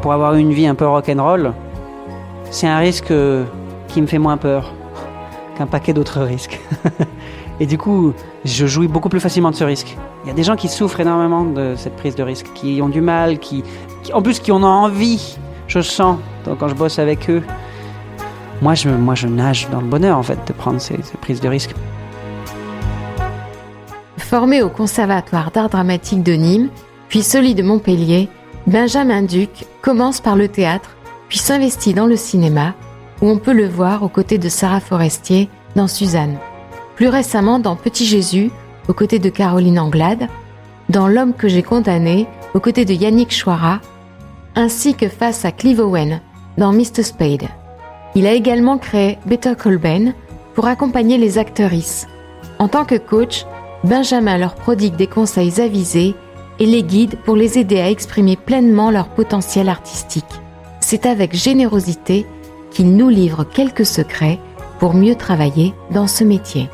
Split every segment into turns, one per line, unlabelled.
pour avoir une vie un peu rock'n'roll, c'est un risque qui me fait moins peur qu'un paquet d'autres risques. Et du coup, je jouis beaucoup plus facilement de ce risque. Il y a des gens qui souffrent énormément de cette prise de risque, qui ont du mal, en plus qui en ont envie, je le sens quand je bosse avec eux. Moi, je nage dans le bonheur en fait de prendre ces prises de risque.
Formé au Conservatoire d'art dramatique de Nîmes, puis celui de Montpellier, Benjamin Duc commence par le théâtre, puis s'investit dans le cinéma, où on peut le voir aux côtés de Sarah Forestier dans Suzanne. Plus récemment dans Petit Jésus, aux côtés de Caroline Anglade, dans L'homme que j'ai condamné, aux côtés de Yannick Chouara, ainsi que face à Clive Owen dans Mr. Spade. Il a également créé Better Call Ben pour accompagner les actrices. En tant que coach, Benjamin leur prodigue des conseils avisés et les guide pour les aider à exprimer pleinement leur potentiel artistique. C'est avec générosité qu'il nous livre quelques secrets pour mieux travailler dans ce métier.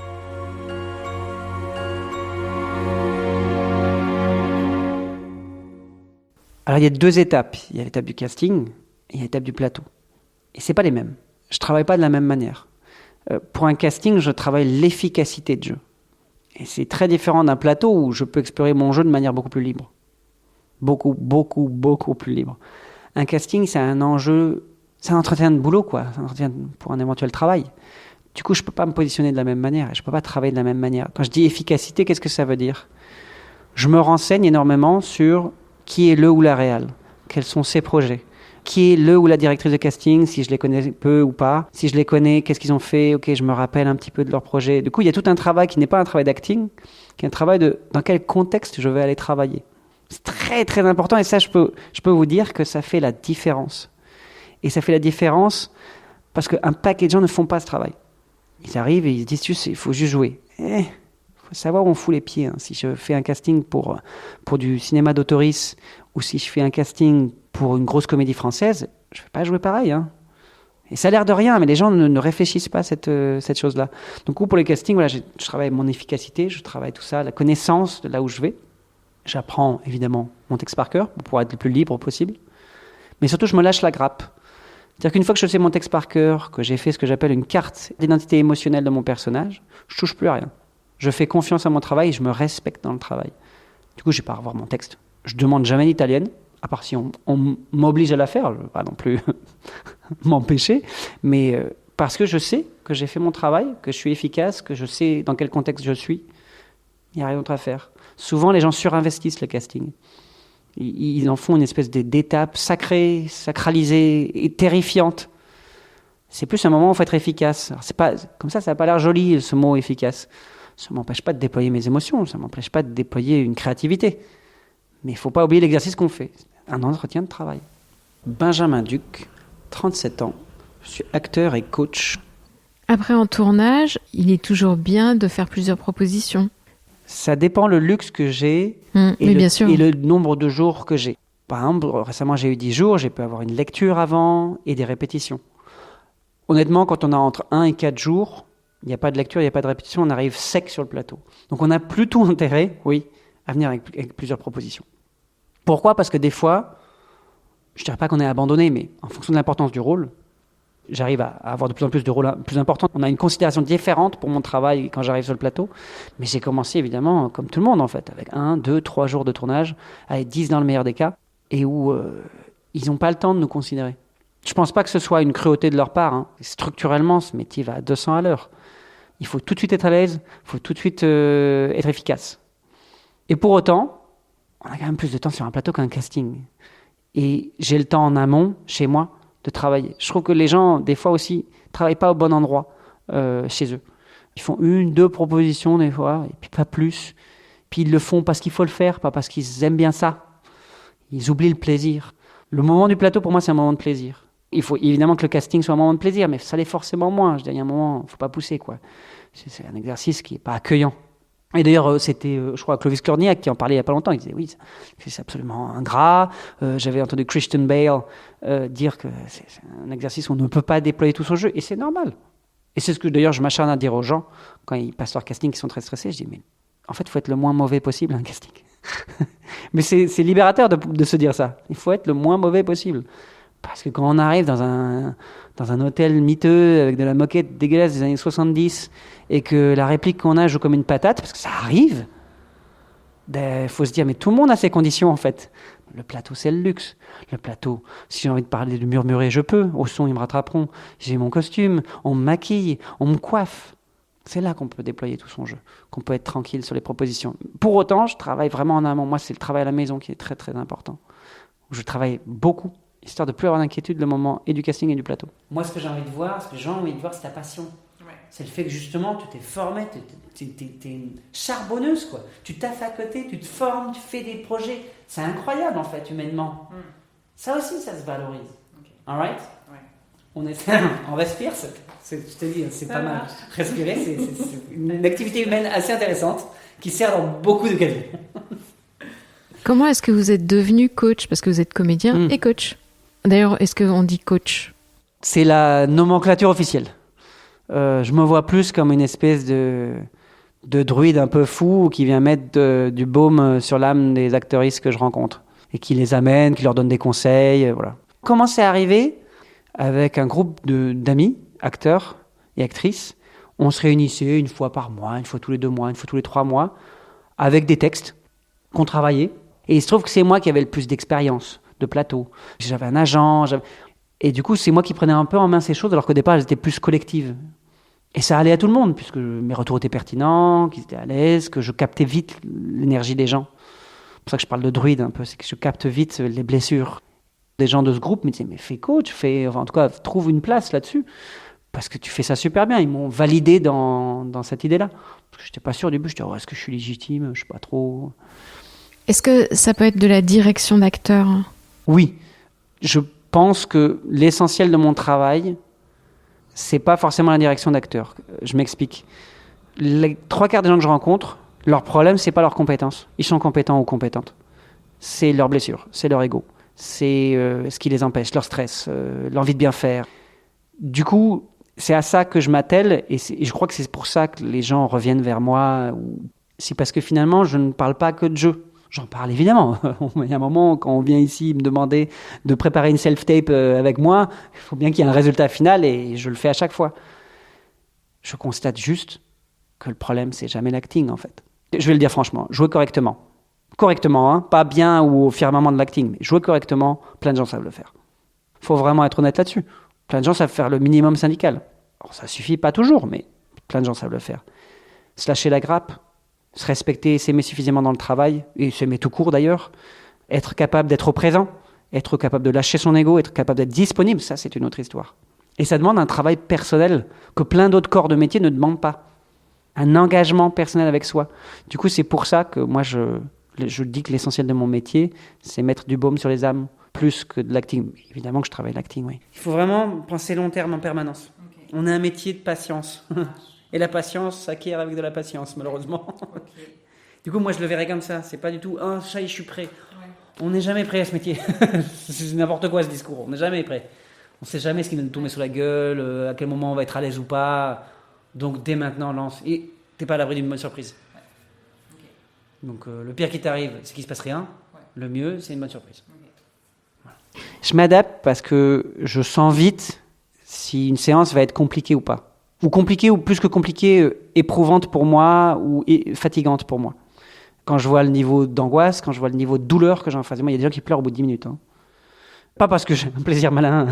Alors il y a 2 étapes. Il y a l'étape du casting et il y a l'étape du plateau. Et c'est pas les mêmes. Je travaille pas de la même manière. Pour un casting, je travaille l'efficacité de jeu. Et c'est très différent d'un plateau où je peux explorer mon jeu de manière beaucoup plus libre. Beaucoup plus libre. Un casting, c'est un enjeu, c'est un entretien de boulot, quoi. C'est un entretien pour un éventuel travail. Du coup, je peux pas me positionner de la même manière et je peux pas travailler de la même manière. Quand je dis efficacité, qu'est-ce que ça veut dire ? Je me renseigne énormément sur qui est le ou la réal, quels sont ses projets, qui est le ou la directrice de casting, si je les connais peu ou pas. Si je les connais, qu'est-ce qu'ils ont fait ? Ok, je me rappelle un petit peu de leur projet. Du coup, il y a tout un travail qui n'est pas un travail d'acting, qui est un travail de dans quel contexte je vais aller travailler. C'est très, très important et ça, je peux vous dire que ça fait la différence. Et ça fait la différence parce qu'un paquet de gens ne font pas ce travail. Ils arrivent et ils se disent, il faut juste jouer. Il faut savoir où on fout les pieds. Hein. Si je fais un casting pour du cinéma d'autorice ou si je fais un casting pour une grosse comédie française, je ne vais pas jouer pareil. Hein. Et ça a l'air de rien, mais les gens ne réfléchissent pas à cette chose-là. Donc pour les castings, voilà, je travaille mon efficacité, je travaille tout ça, la connaissance de là où je vais. J'apprends évidemment mon texte par cœur pour pouvoir être le plus libre possible. Mais surtout, je me lâche la grappe. C'est-à-dire qu'une fois que je sais mon texte par cœur, que j'ai fait ce que j'appelle une carte d'identité émotionnelle de mon personnage, je touche plus à rien. Je fais confiance à mon travail et je me respecte dans le travail. Du coup, je ne vais pas revoir mon texte. Je ne demande jamais l'italienne, à part si on m'oblige à la faire. Je ne veux pas non plus m'empêcher. Mais parce que je sais que j'ai fait mon travail, que je suis efficace, que je sais dans quel contexte je suis, il n'y a rien d'autre à faire. Souvent, les gens surinvestissent le casting. Ils en font une espèce d'étape sacrée, sacralisée et terrifiante. C'est plus un moment où il faut être efficace. Alors, c'est pas, comme ça n'a pas l'air joli, ce mot efficace. Ça ne m'empêche pas de déployer mes émotions, ça ne m'empêche pas de déployer une créativité. Mais il ne faut pas oublier l'exercice qu'on fait. Un entretien de travail. Benjamin Duc, 37 ans. Je suis acteur et coach.
Après un tournage, il est toujours bien de faire plusieurs propositions.
Ça dépend le luxe que j'ai et le nombre de jours que j'ai. Par exemple, récemment, j'ai eu 10 jours, j'ai pu avoir une lecture avant et des répétitions. Honnêtement, quand on a entre 1 et 4 jours, il n'y a pas de lecture, il n'y a pas de répétition, on arrive sec sur le plateau. Donc on a plutôt intérêt, oui, à venir avec plusieurs propositions. Pourquoi ? Parce que des fois, je ne dirais pas qu'on est abandonné, mais en fonction de l'importance du rôle, j'arrive à avoir de plus en plus de rôles plus importants. On a une considération différente pour mon travail quand j'arrive sur le plateau. Mais j'ai commencé évidemment, comme tout le monde en fait, avec 1, 2, 3 jours de tournage, avec 10 dans le meilleur des cas, et où ils n'ont pas le temps de nous considérer. Je ne pense pas que ce soit une cruauté de leur part. Hein. Structurellement, ce métier va à 200 à l'heure. Il faut tout de suite être à l'aise, il faut tout de suite être efficace. Et pour autant, on a quand même plus de temps sur un plateau qu'un casting. Et j'ai le temps en amont, chez moi, de travailler. Je trouve que les gens, des fois aussi, ne travaillent pas au bon endroit chez eux. Ils font 1, 2 propositions des fois, et puis pas plus. Puis ils le font parce qu'il faut le faire, pas parce qu'ils aiment bien ça. Ils oublient le plaisir. Le moment du plateau, pour moi, c'est un moment de plaisir. Il faut évidemment que le casting soit un moment de plaisir, mais ça l'est forcément moins. Je dis, il y a un moment, il ne faut pas pousser, quoi. C'est un exercice qui n'est pas accueillant. Et d'ailleurs, c'était, je crois, Clovis Cornillac qui en parlait il n'y a pas longtemps. Il disait, oui, c'est absolument ingrat. J'avais entendu Christian Bale dire que c'est un exercice où on ne peut pas déployer tout son jeu. Et c'est normal. Et c'est ce que, d'ailleurs, je m'acharne à dire aux gens quand ils passent leur casting, qui sont très stressés. Je dis, mais en fait, il faut être le moins mauvais possible à un casting. Mais c'est libérateur de se dire ça. Il faut être le moins mauvais possible. Parce que quand on arrive dans un hôtel miteux avec de la moquette dégueulasse des années 70 et que la réplique qu'on a joue comme une patate, parce que ça arrive, il faut se dire, mais tout le monde a ses conditions en fait. Le plateau, c'est le luxe. Le plateau, si j'ai envie de parler, de murmurer, je peux. Au son, ils me rattraperont. J'ai mon costume, on me maquille, on me coiffe. C'est là qu'on peut déployer tout son jeu, qu'on peut être tranquille sur les propositions. Pour autant, je travaille vraiment en amont. Moi, c'est le travail à la maison qui est très, très important. Je travaille beaucoup, histoire de ne plus avoir d'inquiétude le moment et du casting et du plateau. Moi, ce que j'ai envie de voir, ce que les gens ont envie de voir, c'est ta passion. Ouais. C'est le fait que justement, tu t'es formé, t'es une charbonneuse, quoi. Tu taffes à côté, tu te formes, tu fais des projets. C'est incroyable, en fait, humainement. Ça aussi, ça se valorise. Okay. All right? Ouais. On respire, je te dis, c'est pas mal. Respirer, c'est une activité humaine assez intéressante qui sert dans beaucoup d'occasions.
Comment est-ce que vous êtes devenu coach? Parce que vous êtes comédien et coach. D'ailleurs, est-ce qu'on dit coach?
C'est la nomenclature officielle. Je me vois plus comme une espèce de druide un peu fou qui vient mettre du baume sur l'âme des actrices que je rencontre et qui les amène, qui leur donne des conseils. Voilà. Comment c'est arrivé? Avec un groupe d'amis, acteurs et actrices, on se réunissait une fois par mois, une fois tous les 2 mois, une fois tous les 3 mois, avec des textes qu'on travaillait. Et il se trouve que c'est moi qui avais le plus d'expérience de plateau. J'avais un agent, et du coup, c'est moi qui prenais un peu en main ces choses, alors qu'au départ, elles étaient plus collectives. Et ça allait à tout le monde, puisque mes retours étaient pertinents, qu'ils étaient à l'aise, que je captais vite l'énergie des gens. C'est pour ça que je parle de druide un peu, c'est que je capte vite les blessures. Des gens de ce groupe me disaient, mais fais coach, en tout cas, trouve une place là-dessus, parce que tu fais ça super bien. Ils m'ont validé dans cette idée-là. Parce que je n'étais pas sûr au début, je disais, est-ce que je suis légitime? Je ne sais pas trop.
Est-ce que ça peut être de la direction d'acteur?
Oui. Je pense que l'essentiel de mon travail, c'est pas forcément la direction d'acteur. Je m'explique. Les 3/4 des gens que je rencontre, leur problème, c'est pas leurs compétences. Ils sont compétents ou compétentes. C'est leur blessure, c'est leur ego. C'est ce qui les empêche, leur stress, l'envie de bien faire. Du coup, c'est à ça que je m'attelle et je crois que c'est pour ça que les gens reviennent vers moi. C'est parce que finalement, je ne parle pas que de jeu. J'en parle évidemment. Il y a un moment, quand on vient ici me demander de préparer une self-tape avec moi, il faut bien qu'il y ait un résultat final et je le fais à chaque fois. Je constate juste que le problème, c'est jamais l'acting en fait. Je vais le dire franchement, jouer correctement. Correctement, hein, pas bien ou au firmament de l'acting, mais jouer correctement, plein de gens savent le faire. Il faut vraiment être honnête là-dessus. Plein de gens savent faire le minimum syndical. Alors, ça suffit pas toujours, mais plein de gens savent le faire. Se lâcher la grappe, se respecter et s'aimer suffisamment dans le travail, et s'aimer tout court d'ailleurs, être capable d'être au présent, être capable de lâcher son ego, être capable d'être disponible, ça c'est une autre histoire. Et ça demande un travail personnel que plein d'autres corps de métier ne demandent pas. Un engagement personnel avec soi. Du coup, c'est pour ça que moi je dis que l'essentiel de mon métier, c'est mettre du baume sur les âmes, plus que de l'acting. Évidemment que je travaille l'acting, oui. Il faut vraiment penser long terme en permanence. Okay. On a un métier de patience. Et la patience s'acquiert avec de la patience, malheureusement. Okay. Du coup, moi, je le verrais comme ça. C'est pas du tout « Ah, ça y est, je suis prêt ». On n'est jamais prêt à ce métier. C'est n'importe quoi, ce discours. On n'est jamais prêt. On ne sait jamais ce qui va nous tomber sur la gueule, à quel moment on va être à l'aise ou pas. Donc, dès maintenant, lance. Et t'es pas à l'abri d'une bonne surprise. Donc le pire qui t'arrive, c'est qu'il ne se passe rien. Ouais. Le mieux, c'est une bonne surprise. Okay. Voilà. Je m'adapte parce que je sens vite si une séance va être compliquée ou pas. Ou compliquée, ou plus que compliquée, éprouvante pour moi ou fatigante pour moi. Quand je vois le niveau d'angoisse, quand je vois le niveau de douleur que j'ai en face de moi, il y a des gens qui pleurent au bout de 10 minutes. Hein. Pas parce que j'ai un plaisir malin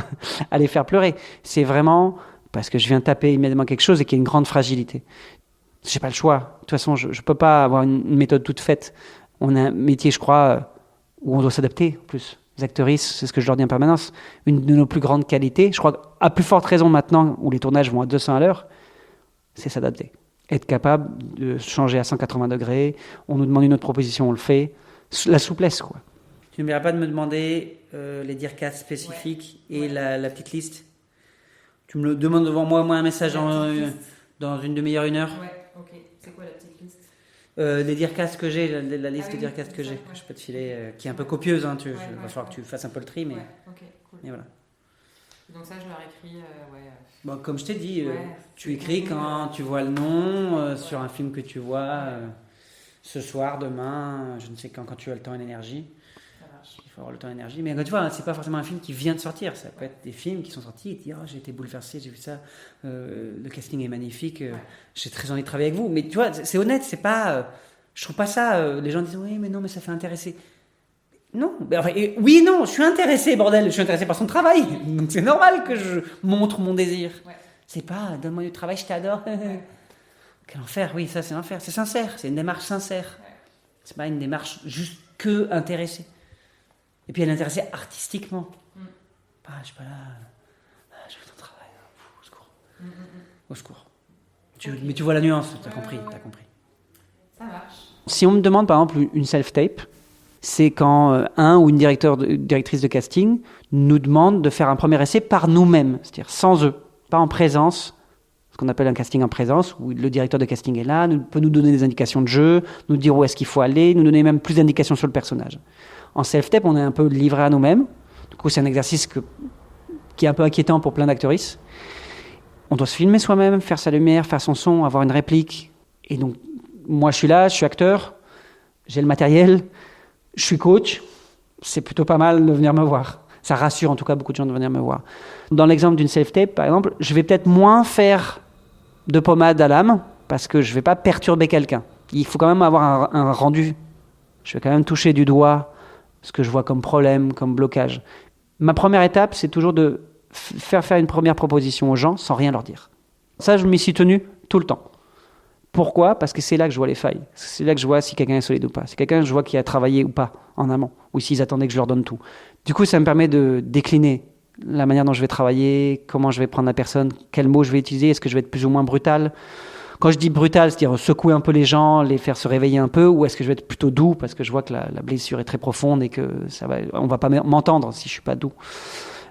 à les faire pleurer. C'est vraiment parce que je viens taper immédiatement quelque chose et qu'il y a une grande fragilité. J'ai pas le choix. De toute façon, je peux pas avoir une méthode toute faite. On a un métier, je crois, où on doit s'adapter. En plus, les actrices, c'est ce que je leur dis en permanence. Une de nos plus grandes qualités, je crois, à plus forte raison maintenant, où les tournages vont à 200 à l'heure, c'est s'adapter. Être capable de changer à 180 degrés. On nous demande une autre proposition, on le fait. La souplesse, quoi. Tu n'oublieras pas de me demander les dircas spécifiques et la petite liste. Tu me le demandes devant moi un message dans une demi-heure, 1 heure.
Ouais. Ok, c'est quoi la petite liste?
Les dircasts que j'ai, la liste de dircasts que j'ai, que je peux te filer, qui est un peu copieuse, hein, il va falloir que tu fasses un peu le tri, mais...
Ouais, ok, cool.
Et voilà.
Donc ça, je leur écris,
Bon, comme je t'ai dit, tu écris quand tu vois le nom, sur un film que tu vois, ce soir, demain, je ne sais quand tu as le temps et l'énergie. Il faut avoir le temps et l'énergie. Mais tu vois, c'est pas forcément un film qui vient de sortir. Ça peut être des films qui sont sortis et tu dis, oh, j'ai été bouleversé, j'ai vu ça, le casting est magnifique, j'ai très envie de travailler avec vous. Mais tu vois, c'est honnête, c'est pas... je trouve pas ça... les gens disent, oui, mais non, mais ça fait intéresser. Non, oui et non, je suis intéressé, bordel, je suis intéressé par son travail. Donc c'est normal que je montre mon désir. Ouais. C'est pas, donne-moi du travail, je t'adore. Quel enfer, oui, ça c'est l'enfer. C'est sincère, c'est une démarche sincère. Ouais. C'est pas une démarche juste que intéressée. Et puis elle est intéressée artistiquement. Pas, je suis pas là, je fais ton travail, au secours. Au secours. Mais tu vois la nuance, t'as compris.
Ça marche.
Si on me demande par exemple une self-tape, c'est quand un ou une directrice de casting nous demande de faire un premier essai par nous-mêmes, c'est-à-dire sans eux, pas en présence, ce qu'on appelle un casting en présence, où le directeur de casting est là, peut nous donner des indications de jeu, nous dire où est-ce qu'il faut aller, nous donner même plus d'indications sur le personnage. En self-tape, on est un peu livré à nous-mêmes. Du coup, c'est un exercice qui est un peu inquiétant pour plein d'actrices. On doit se filmer soi-même, faire sa lumière, faire son son, avoir une réplique. Et donc, moi, je suis là, je suis acteur, j'ai le matériel, je suis coach. C'est plutôt pas mal de venir me voir. Ça rassure en tout cas beaucoup de gens de venir me voir. Dans l'exemple d'une self-tape, par exemple, je vais peut-être moins faire de pommade à l'âme parce que je ne vais pas perturber quelqu'un. Il faut quand même avoir un rendu. Je vais quand même toucher du doigt ce que je vois comme problème, comme blocage. Ma première étape, c'est toujours de faire une première proposition aux gens sans rien leur dire. Ça, je m'y suis tenu tout le temps. Pourquoi ? Parce que c'est là que je vois les failles. C'est là que je vois si quelqu'un est solide ou pas. C'est quelqu'un que je vois qui a travaillé ou pas en amont, ou s'ils attendaient que je leur donne tout. Du coup, ça me permet de décliner la manière dont je vais travailler, comment je vais prendre la personne, quels mots je vais utiliser, est-ce que je vais être plus ou moins brutal ? Quand je dis brutal, c'est-à-dire secouer un peu les gens, les faire se réveiller un peu, ou est-ce que je vais être plutôt doux parce que je vois que la blessure est très profonde et que on va pas m'entendre si je suis pas doux.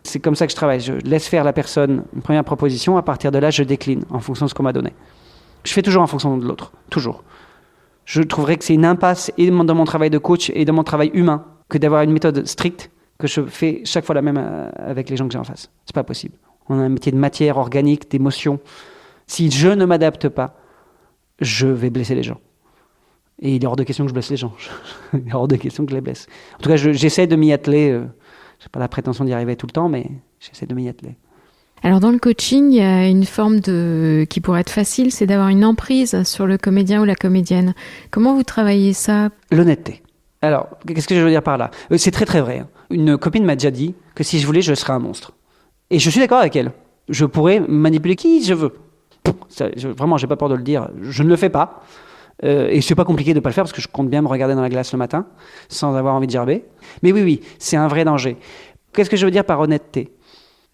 C'est comme ça que je travaille. Je laisse faire la personne une première proposition. À partir de là, je décline en fonction de ce qu'on m'a donné. Je fais toujours en fonction de l'autre, toujours. Je trouverais que c'est une impasse et dans mon travail de coach et dans mon travail humain que d'avoir une méthode stricte que je fais chaque fois la même avec les gens que j'ai en face. C'est pas possible. On a un métier de matière organique, d'émotion. Si je ne m'adapte pas, je vais blesser les gens. Et il est hors de question que je blesse les gens. Il est hors de question que je les blesse. En tout cas, j'essaie de m'y atteler. Je n'ai pas la prétention d'y arriver tout le temps, mais j'essaie de m'y atteler.
Alors dans le coaching, il y a une forme qui pourrait être facile, c'est d'avoir une emprise sur le comédien ou la comédienne. Comment vous travaillez ça ?
L'honnêteté. Alors, qu'est-ce que je veux dire par là ? C'est très très vrai. Une copine m'a déjà dit que si je voulais, je serais un monstre. Et je suis d'accord avec elle. Je pourrais manipuler qui je veux. Vraiment, j'ai pas peur de le dire. Je ne le fais pas. Et c'est pas compliqué de pas le faire parce que je compte bien me regarder dans la glace le matin sans avoir envie de gerber. Mais oui, c'est un vrai danger. Qu'est-ce que je veux dire par honnêteté ?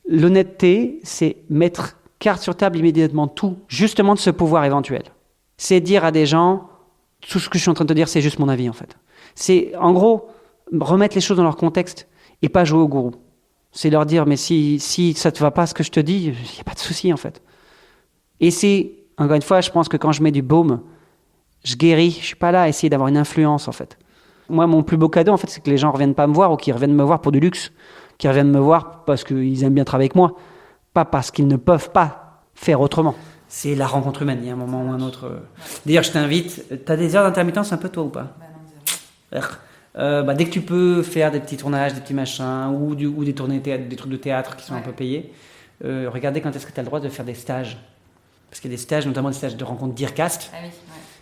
L'honnêteté, c'est mettre carte sur table immédiatement tout, justement de ce pouvoir éventuel. C'est dire à des gens, tout ce que je suis en train de te dire, c'est juste mon avis en fait. C'est en gros remettre les choses dans leur contexte et pas jouer au gourou. C'est leur dire, mais si ça te va pas ce que je te dis, il n'y a pas de souci en fait. Et c'est, encore une fois, je pense que quand je mets du baume, je guéris. Je suis pas là à essayer d'avoir une influence en fait. Moi, mon plus beau cadeau en fait, c'est que les gens ne reviennent pas me voir ou qu'ils reviennent me voir pour du luxe. Qui reviennent me voir parce qu'ils aiment bien travailler avec moi, pas parce qu'ils ne peuvent pas faire autrement. C'est la rencontre humaine, il y a un moment ou un autre. D'ailleurs, je t'invite, t'as des heures d'intermittence un peu toi ou pas ? Dès que tu peux faire des petits tournages, des petits machins, ou des tournées théâtre, des trucs de théâtre qui sont un peu payés, regardez quand est-ce que tu as le droit de faire des stages. Parce qu'il y a des stages, notamment des stages de rencontre d'IRCAST,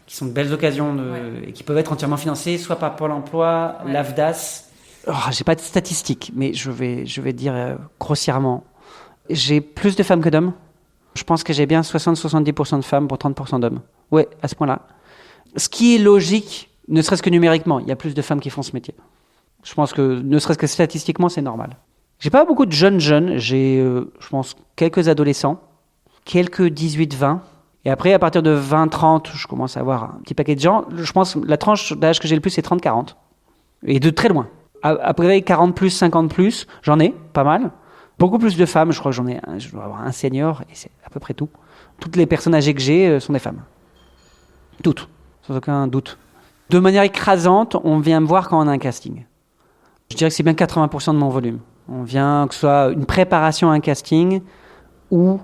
qui sont de belles occasions et qui peuvent être entièrement financés, soit par Pôle emploi, l'AFDAS. J'ai pas de statistiques, mais je vais dire grossièrement. J'ai plus de femmes que d'hommes. Je pense que j'ai bien 60-70% de femmes pour 30% d'hommes. Ouais, à ce point-là. Ce qui est logique, ne serait-ce que numériquement. Il y a plus de femmes qui font ce métier. Je pense que, ne serait-ce que statistiquement, c'est normal. J'ai pas beaucoup de jeunes. J'ai, je pense, quelques adolescents. Quelques 18-20. Et après, à partir de 20-30, je commence à avoir un petit paquet de gens. Je pense que la tranche d'âge que j'ai le plus, c'est 30-40. Et de très loin. Après 40 plus, 50 plus, j'en ai pas mal. Beaucoup plus de femmes, je crois que je dois avoir un senior et c'est à peu près tout. Toutes les personnes âgées que j'ai sont des femmes. Toutes, sans aucun doute. De manière écrasante, on vient me voir quand on a un casting. Je dirais que c'est bien 80% de mon volume. On vient, que ce soit une préparation à un casting ou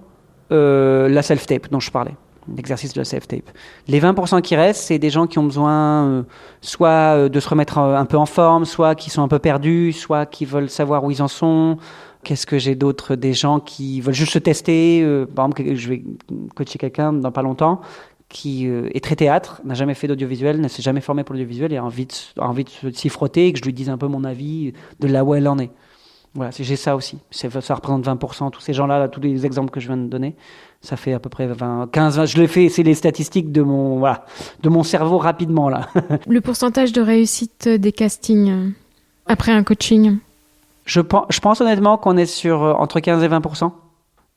la self-tape dont je parlais. l'exercice de la self-tape. Les 20% qui restent, c'est des gens qui ont besoin soit de se remettre un peu en forme, soit qui sont un peu perdus, soit qui veulent savoir où ils en sont. Qu'est-ce que j'ai d'autre? Des gens qui veulent juste se tester. Par exemple, je vais coacher quelqu'un dans pas longtemps qui est très théâtre, n'a jamais fait d'audiovisuel, ne s'est jamais formé pour l'audiovisuel et a envie de s'y frotter et que je lui dise un peu mon avis de là où elle en est. Voilà, j'ai ça aussi. Ça représente 20%. Tous ces gens-là, tous les exemples que je viens de donner, ça fait à peu près 15, 20. Je l'ai fait, c'est les statistiques de mon cerveau rapidement, là.
Le pourcentage de réussite des castings après un coaching?
Je pense honnêtement qu'on est sur entre 15 et 20%.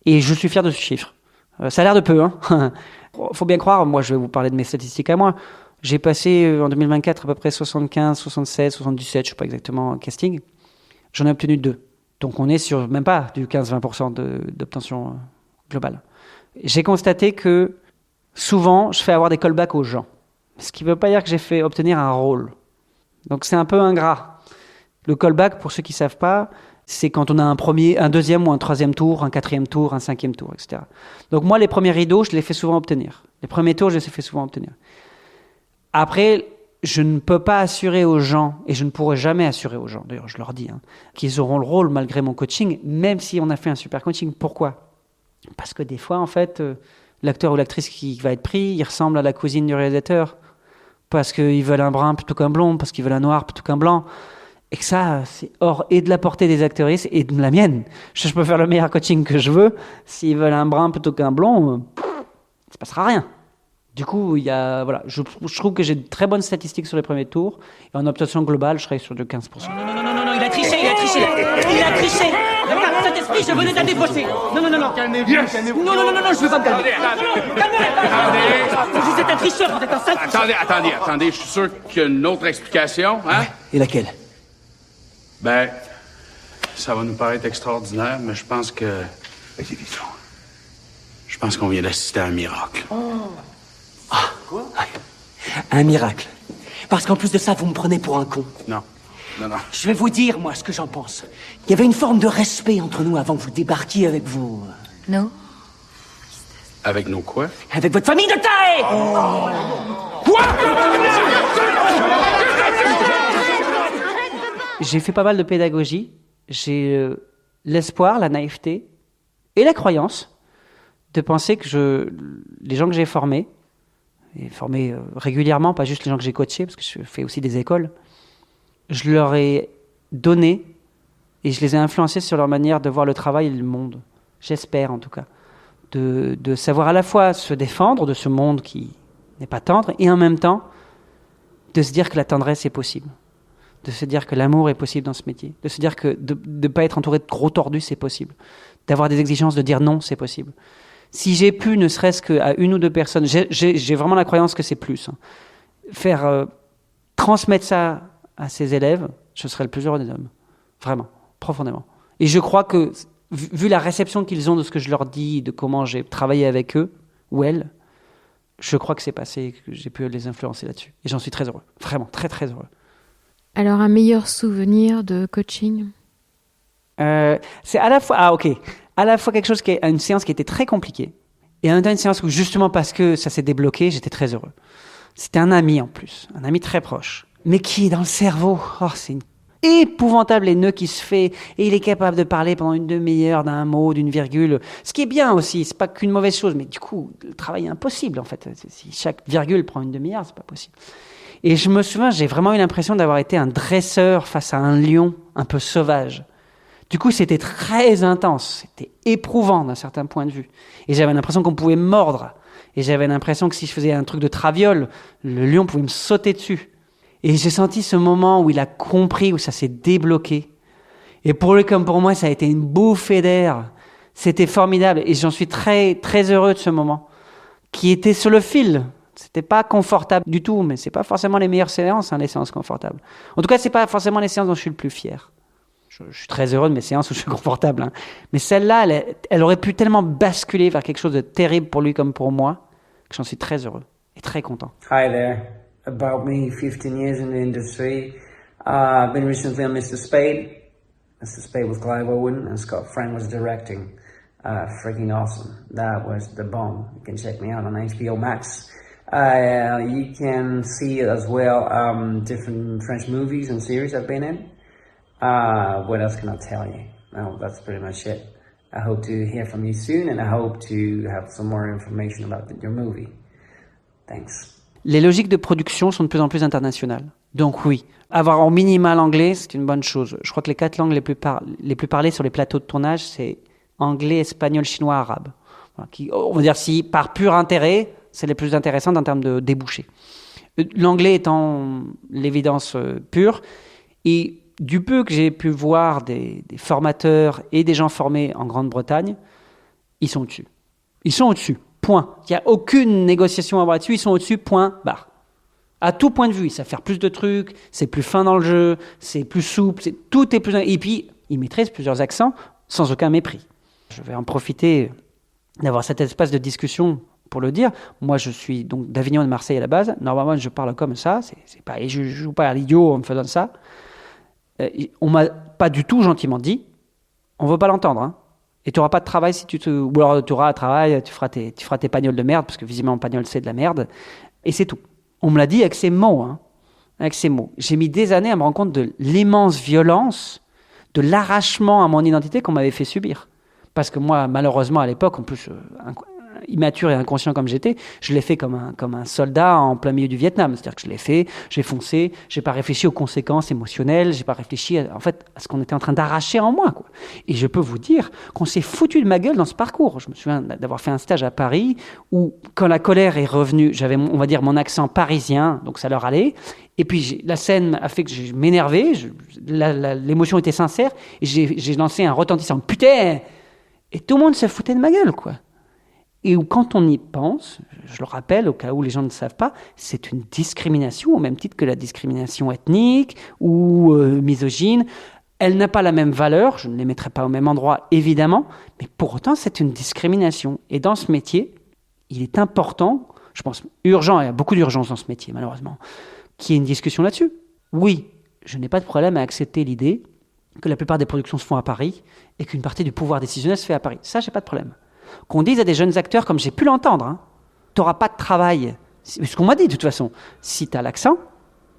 Et je suis fier de ce chiffre. Ça a l'air de peu, hein. Faut bien croire, moi je vais vous parler de mes statistiques à moi. J'ai passé en 2024 à peu près 75, 76, 77, je sais pas exactement, casting. J'en ai obtenu 2. Donc on est sur même pas du 15-20% d'obtention globale. J'ai constaté que souvent je fais avoir des callbacks aux gens. Ce qui ne veut pas dire que j'ai fait obtenir un rôle. Donc c'est un peu ingrat. Le callback, pour ceux qui ne savent pas, c'est quand on a un deuxième ou un troisième tour, un quatrième tour, un cinquième tour, etc. Donc moi, les premiers rideaux, je les fais souvent obtenir. Les premiers tours, je les fais souvent obtenir. Après, je ne peux pas assurer aux gens, et je ne pourrai jamais assurer aux gens, d'ailleurs je leur dis, qu'ils auront le rôle malgré mon coaching, même si on a fait un super coaching. Pourquoi? Parce que des fois, en fait, l'acteur ou l'actrice qui va être pris, il ressemble à la cousine du réalisateur, parce qu'ils veulent un brun plutôt qu'un blond, parce qu'ils veulent un noir plutôt qu'un blanc. Et que ça, c'est hors et de la portée des actrices et de la mienne. Je peux faire le meilleur coaching que je veux. S'ils veulent un brun plutôt qu'un blond, il ne se passera rien. Du coup, je trouve que j'ai de très bonnes statistiques sur les premiers tours. Et en obtention globale, je serai sur de 15%.
Non, il a triché. Regarde, Saint-Esprit, je venais de la débaucher. Non.
Calmez-vous.
Non, je veux pas me calmer. Calmez-vous. Vous êtes un tricheur, vous êtes un sale tricheur.
Attendez, je suis sûr qu'il y a une autre explication, hein?
Et laquelle?
Ben, ça va nous paraître extraordinaire, mais je pense que... Je pense qu'on vient d'assister à un miracle.
Quoi? Un miracle. Parce qu'en plus de ça, vous me prenez pour un con.
Non.
Je vais vous dire, moi, ce que j'en pense. Il y avait une forme de respect entre nous avant que vous débarquiez avec vos...
Non.
Avec nos quoi?
Avec votre famille de taille! Quoi?
J'ai fait pas mal de pédagogie. J'ai l'espoir, la naïveté et la croyance de penser que les gens que j'ai formés, et formés régulièrement, pas juste les gens que j'ai coachés, parce que je fais aussi des écoles, je leur ai donné et je les ai influencés sur leur manière de voir le travail et le monde. J'espère en tout cas. De savoir à la fois se défendre de ce monde qui n'est pas tendre et en même temps de se dire que la tendresse est possible. De se dire que l'amour est possible dans ce métier, de se dire que de ne pas être entouré de gros tordus, c'est possible, d'avoir des exigences, de dire non, c'est possible. Si j'ai pu, ne serait-ce qu'à une ou deux personnes, j'ai vraiment la croyance que c'est plus, faire transmettre ça à ses élèves, je serais le plus heureux des hommes, vraiment, profondément. Et je crois que, vu la réception qu'ils ont de ce que je leur dis, de comment j'ai travaillé avec eux, ou elles, je crois que c'est passé, que j'ai pu les influencer là-dessus. Et j'en suis très heureux, vraiment, très très heureux.
Alors, un meilleur souvenir de coaching?
C'est à la fois, à la fois quelque chose une séance qui était très compliquée, et en même temps une séance où justement parce que ça s'est débloqué, j'étais très heureux. C'était un ami en plus, un ami très proche, mais qui est dans le cerveau. C'est une épouvantable les nœuds qui se fait, et il est capable de parler pendant une demi-heure d'un mot, d'une virgule, ce qui est bien aussi, c'est pas qu'une mauvaise chose, mais du coup, le travail est impossible en fait. Si chaque virgule prend une demi-heure, c'est pas possible. Et je me souviens, j'ai vraiment eu l'impression d'avoir été un dresseur face à un lion un peu sauvage. Du coup, c'était très intense, c'était éprouvant d'un certain point de vue. Et j'avais l'impression qu'on pouvait me mordre. Et j'avais l'impression que si je faisais un truc de traviole, le lion pouvait me sauter dessus. Et j'ai senti ce moment où il a compris, où ça s'est débloqué. Et pour lui comme pour moi, ça a été une bouffée d'air. C'était formidable. Et j'en suis très, très heureux de ce moment, qui était sur le fil. C'était pas confortable du tout, mais c'est pas forcément les meilleures séances, les séances confortables. En tout cas, c'est pas forcément les séances dont je suis le plus fier. Je suis très heureux de mes séances où je suis confortable. Mais celle-là, elle aurait pu tellement basculer vers quelque chose de terrible pour lui comme pour moi, que j'en suis très heureux et très content.
Hi there. About me, 15 years in the industry. I've been recently on Mr. Spade. Mr. Spade with Clive Owen and Scott Frank was directing. Freaking awesome. That was the bomb. You can check me out on HBO Max. You can see as well different French movies and series I've been in. What else can I tell you? No, that's pretty much it. I hope to hear from you soon, and I hope to have some more information about your movie. Thanks.
Les logiques de production sont de plus en plus internationales. Donc oui, avoir en minima l'anglais, c'est une bonne chose. Je crois que les 4 langues les plus parlées sur les plateaux de tournage, c'est anglais, espagnol, chinois, arabe. Voilà, on va dire si par pur intérêt, c'est les plus intéressantes en termes de débouchés. L'anglais étant l'évidence pure, et du peu que j'ai pu voir des formateurs et des gens formés en Grande-Bretagne, ils sont au-dessus. Ils sont au-dessus, point. Il n'y a aucune négociation à avoir là-dessus, ils sont au-dessus, point, barre. À tout point de vue, ils savent faire plus de trucs, c'est plus fin dans le jeu, c'est plus souple, tout est plus... Et puis, ils maîtrisent plusieurs accents sans aucun mépris. Je vais en profiter d'avoir cet espace de discussion pour le dire. Moi, je suis donc d'Avignon et de Marseille à la base. Normalement, je parle comme ça, c'est pas, et je joue pas à l'idiot en me faisant ça. On m'a pas du tout gentiment dit, on veut pas l'entendre, hein. Et tu n'auras pas de travail si ou alors tu auras un travail, tu feras tes pagnoles de merde, parce que visiblement pagnol c'est de la merde, et c'est tout. On me l'a dit avec ces mots, hein. Avec ces mots. J'ai mis des années à me rendre compte de l'immense violence, de l'arrachement à mon identité qu'on m'avait fait subir. Parce que moi, malheureusement, à l'époque, en plus, immature et inconscient comme j'étais, je l'ai fait comme un soldat en plein milieu du Vietnam. C'est-à-dire que je l'ai fait, j'ai foncé, j'ai pas réfléchi aux conséquences émotionnelles, j'ai pas réfléchi à ce qu'on était en train d'arracher en moi, quoi. Et je peux vous dire qu'on s'est foutu de ma gueule dans ce parcours. Je me souviens d'avoir fait un stage à Paris où, quand la colère est revenue, j'avais, on va dire, mon accent parisien, donc ça leur allait. Et puis la scène a fait que je m'énervais, l'émotion était sincère, et j'ai lancé un retentissant « Putain !» Et tout le monde se foutait de ma gueule, quoi. Et où, quand on y pense, je le rappelle au cas où les gens ne savent pas, c'est une discrimination, au même titre que la discrimination ethnique ou misogyne. Elle n'a pas la même valeur, je ne les mettrai pas au même endroit, évidemment, mais pour autant, c'est une discrimination. Et dans ce métier, il est important, je pense urgent, il y a beaucoup d'urgence dans ce métier, malheureusement, qu'il y ait une discussion là-dessus. Oui, je n'ai pas de problème à accepter l'idée que la plupart des productions se font à Paris et qu'une partie du pouvoir décisionnel se fait à Paris. Ça, j'ai pas de problème. Qu'on dise à des jeunes acteurs, comme j'ai pu l'entendre, hein, t'auras pas de travail. C'est ce qu'on m'a dit, de toute façon. Si t'as l'accent,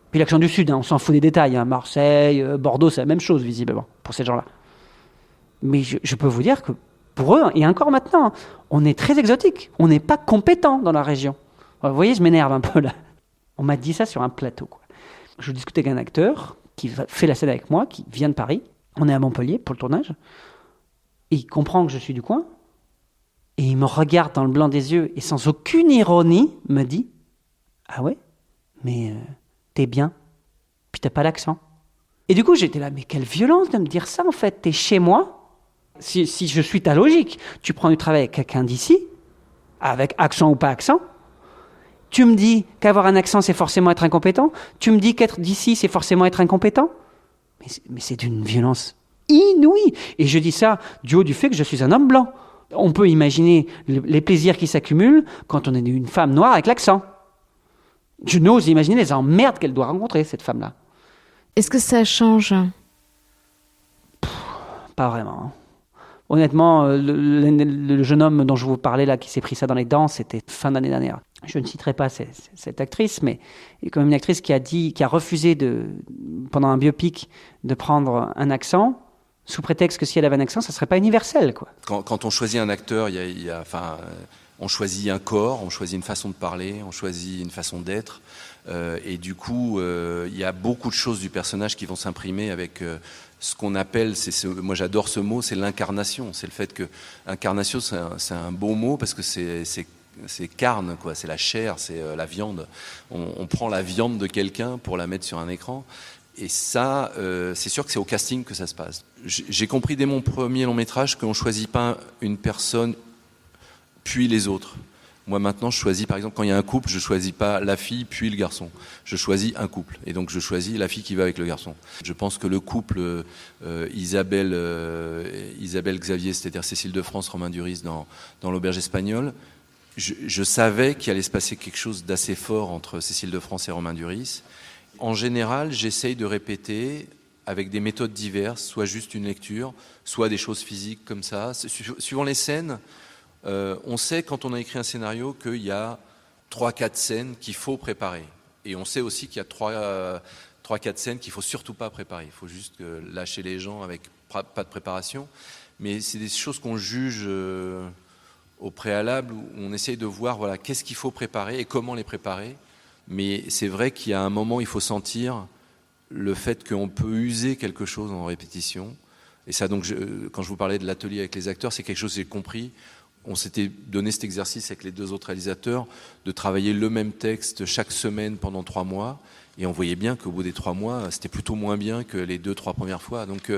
puis l'accent du Sud, hein, on s'en fout des détails. Hein, Marseille, Bordeaux, c'est la même chose, visiblement, pour ces gens-là. Mais je peux vous dire que pour eux, et encore maintenant, on est très exotique. On n'est pas compétent dans la région. Vous voyez, je m'énerve un peu là. On m'a dit ça sur un plateau, quoi. Je discutais avec un acteur qui fait la scène avec moi, qui vient de Paris. On est à Montpellier pour le tournage. Et il comprend que je suis du coin. Et il me regarde dans le blanc des yeux et sans aucune ironie me dit « Ah ouais, mais t'es bien, puis t'as pas l'accent. » Et du coup, j'étais là, mais quelle violence de me dire ça en fait. T'es chez moi. Si je suis ta logique, tu prends du travail avec quelqu'un d'ici, avec accent ou pas accent. Tu me dis qu'avoir un accent, c'est forcément être incompétent. Tu me dis qu'être d'ici, c'est forcément être incompétent. Mais c'est d'une violence inouïe. Et je dis ça du haut du fait que je suis un homme blanc. On peut imaginer les plaisirs qui s'accumulent quand on est une femme noire avec l'accent. Je n'ose imaginer les emmerdes qu'elle doit rencontrer, cette femme-là.
Est-ce que ça change ?
Pas vraiment. Honnêtement, le jeune homme dont je vous parlais là, qui s'est pris ça dans les dents, c'était fin d'année dernière. Je ne citerai pas cette actrice, mais il y a quand même une actrice qui a refusé pendant un biopic de prendre un accent, sous prétexte que si elle avait un accent, ça ne serait pas universel, quoi.
Quand on choisit un acteur, on choisit un corps, on choisit une façon de parler, on choisit une façon d'être. Et du coup, il y a beaucoup de choses du personnage qui vont s'imprimer avec ce qu'on appelle, moi j'adore ce mot, c'est l'incarnation. C'est le fait que incarnation, c'est un beau mot parce que c'est carne, quoi. C'est la chair, c'est la viande. On prend la viande de quelqu'un pour la mettre sur un écran. Et ça, c'est sûr que c'est au casting que ça se passe. J'ai compris dès mon premier long métrage qu'on ne choisit pas une personne puis les autres. Moi maintenant, je choisis, par exemple, quand il y a un couple, je ne choisis pas la fille puis le garçon. Je choisis un couple. Et donc je choisis la fille qui va avec le garçon. Je pense que le couple Isabelle Xavier, c'est-à-dire Cécile de France, Romain Duris dans l'Auberge espagnole, je savais qu'il allait se passer quelque chose d'assez fort entre Cécile de France et Romain Duris. En général, j'essaye de répéter avec des méthodes diverses, soit juste une lecture, soit des choses physiques comme ça. Suivant les scènes, on sait quand on a écrit un scénario qu'il y a 3-4 scènes qu'il faut préparer. Et on sait aussi qu'il y a 3-4 scènes qu'il ne faut surtout pas préparer. Il faut juste lâcher les gens avec pas de préparation. Mais c'est des choses qu'on juge au préalable, où on essaye de voir voilà, qu'est-ce qu'il faut préparer et comment les préparer. Mais c'est vrai qu'il y a un moment, il faut sentir le fait qu'on peut user quelque chose en répétition. Et ça, donc, quand je vous parlais de l'atelier avec les acteurs, c'est quelque chose que j'ai compris. On s'était donné cet exercice avec les 2 autres réalisateurs de travailler le même texte chaque semaine pendant 3 mois. Et on voyait bien qu'au bout des 3 mois, c'était plutôt moins bien que les 2-3 premières fois. Donc,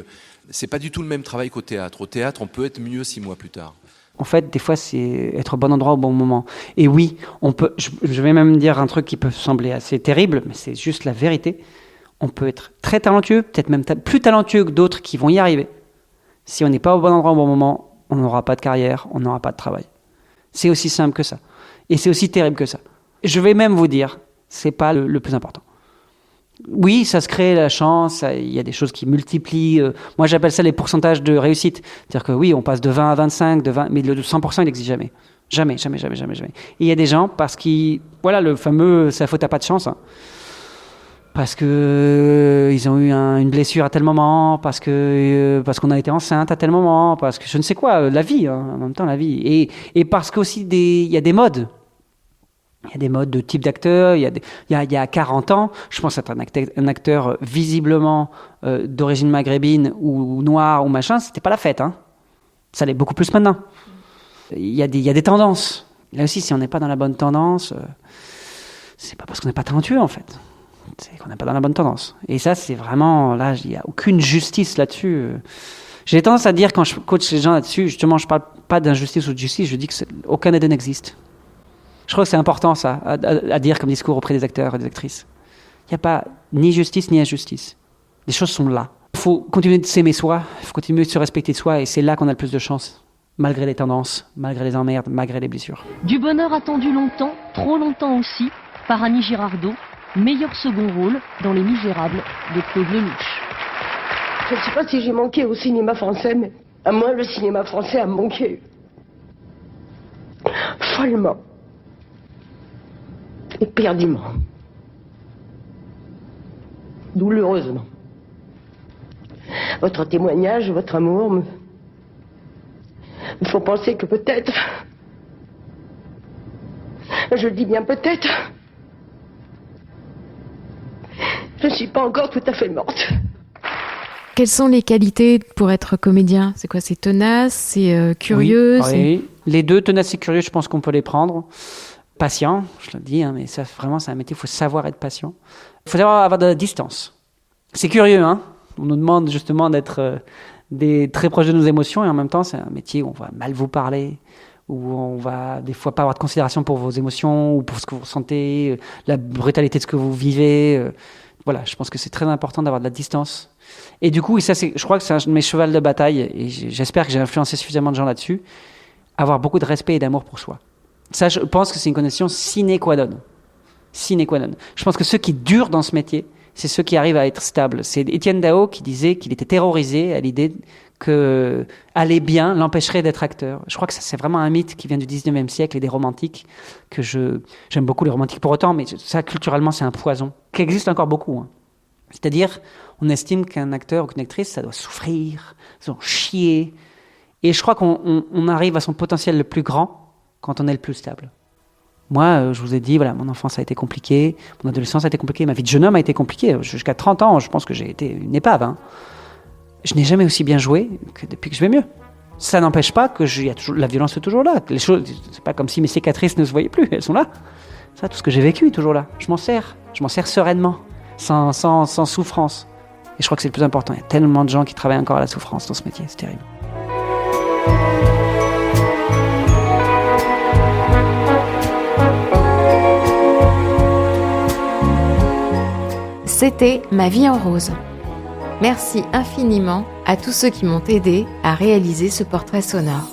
c'est pas du tout le même travail qu'au théâtre. Au théâtre, on peut être mieux 6 mois plus tard.
En fait, des fois, c'est être au bon endroit au bon moment. Et oui, on peut. Je vais même dire un truc qui peut sembler assez terrible, mais c'est juste la vérité. On peut être très talentueux, peut-être même plus talentueux que d'autres qui vont y arriver. Si on n'est pas au bon endroit au bon moment, on n'aura pas de carrière, on n'aura pas de travail. C'est aussi simple que ça. Et c'est aussi terrible que ça. Je vais même vous dire, c'est pas le plus important. Oui, ça se crée la chance, il y a des choses qui multiplient. Moi, j'appelle ça les pourcentages de réussite. C'est-à-dire que oui, on passe de 20 à 25, mais le 100%, il n'existe jamais. Jamais. Et il y a des gens, parce qu'ils... Voilà, le fameux « c'est la faute à pas de chance hein. ». Parce que ils ont eu une blessure à tel moment, parce qu'on a été enceinte à tel moment, parce que je ne sais quoi, la vie, hein, en même temps la vie. Et parce qu'aussi il y a des modes. Il y a des modes de type d'acteur. Il y a 40 ans, je pense être un acteur visiblement d'origine maghrébine ou noire ou machin, c'était pas la fête. Hein. Ça l'est beaucoup plus maintenant. Il y a des tendances. Là aussi, si on n'est pas dans la bonne tendance, c'est pas parce qu'on n'est pas talentueux en fait. C'est qu'on n'est pas dans la bonne tendance. Et ça, c'est vraiment... Là, il n'y a aucune justice là-dessus. J'ai tendance à dire, quand je coach les gens là-dessus, justement, je ne parle pas d'injustice ou de justice, je dis qu'aucun des deux n'existe. Je crois que c'est important, ça, à dire comme discours auprès des acteurs et des actrices. Il n'y a pas ni justice ni injustice. Les choses sont là. Il faut continuer de s'aimer soi, il faut continuer de se respecter soi, et c'est là qu'on a le plus de chance. Malgré les tendances, malgré les emmerdes, malgré les blessures.
Du bonheur attendu longtemps, trop longtemps aussi, par Annie Girardot, meilleur second rôle dans Les Misérables de Claude Lelouch.
Je ne sais pas si j'ai manqué au cinéma français, mais à moi, le cinéma français a manqué. Follement. Éperdument. Douloureusement. Votre témoignage, votre amour me font penser que peut-être, je le dis bien peut-être, je ne suis pas encore tout à fait morte.
Quelles sont les qualités pour être comédien ? C'est quoi ? C'est tenace, c'est curieux,
oui. Les deux, tenace et curieux, je pense qu'on peut les prendre. Patient, je le dis, hein, mais ça, vraiment, c'est un métier, il faut savoir être patient. Il faut savoir avoir de la distance. C'est curieux, hein. On nous demande justement d'être très proches de nos émotions, et en même temps, c'est un métier où on va mal vous parler, où on va des fois pas avoir de considération pour vos émotions, ou pour ce que vous ressentez, la brutalité de ce que vous vivez. Voilà, je pense que c'est très important d'avoir de la distance. Et du coup, et ça, je crois que c'est un de mes chevals de bataille, et j'espère que j'ai influencé suffisamment de gens là-dessus, avoir beaucoup de respect et d'amour pour soi. Ça, je pense que c'est une condition sine qua non. Sine qua non. Je pense que ceux qui durent dans ce métier, c'est ceux qui arrivent à être stables. C'est Étienne Daho qui disait qu'il était terrorisé à l'idée que aller bien l'empêcherait d'être acteur. Je crois que ça, c'est vraiment un mythe qui vient du 19e siècle et des romantiques, que j'aime beaucoup les romantiques pour autant, mais ça, culturellement, c'est un poison, qui existe encore beaucoup. Hein. C'est-à-dire, on estime qu'un acteur ou qu'une actrice, ça doit souffrir, ça doit chier. Et je crois qu'on arrive à son potentiel le plus grand quand on est le plus stable. Moi, je vous ai dit, voilà, mon enfance a été compliquée, mon adolescence a été compliquée, ma vie de jeune homme a été compliquée. Jusqu'à 30 ans, je pense que j'ai été une épave. Hein. Je n'ai jamais aussi bien joué que depuis que je vais mieux. Ça n'empêche pas que la violence est toujours là. Les choses, c'est pas comme si mes cicatrices ne se voyaient plus, elles sont là. Ça, tout ce que j'ai vécu est toujours là. Je m'en sers sereinement, sans souffrance. Et je crois que c'est le plus important. Il y a tellement de gens qui travaillent encore à la souffrance dans ce métier, c'est terrible.
C'était Ma vie en rose. Merci infiniment à tous ceux qui m'ont aidé à réaliser ce portrait sonore.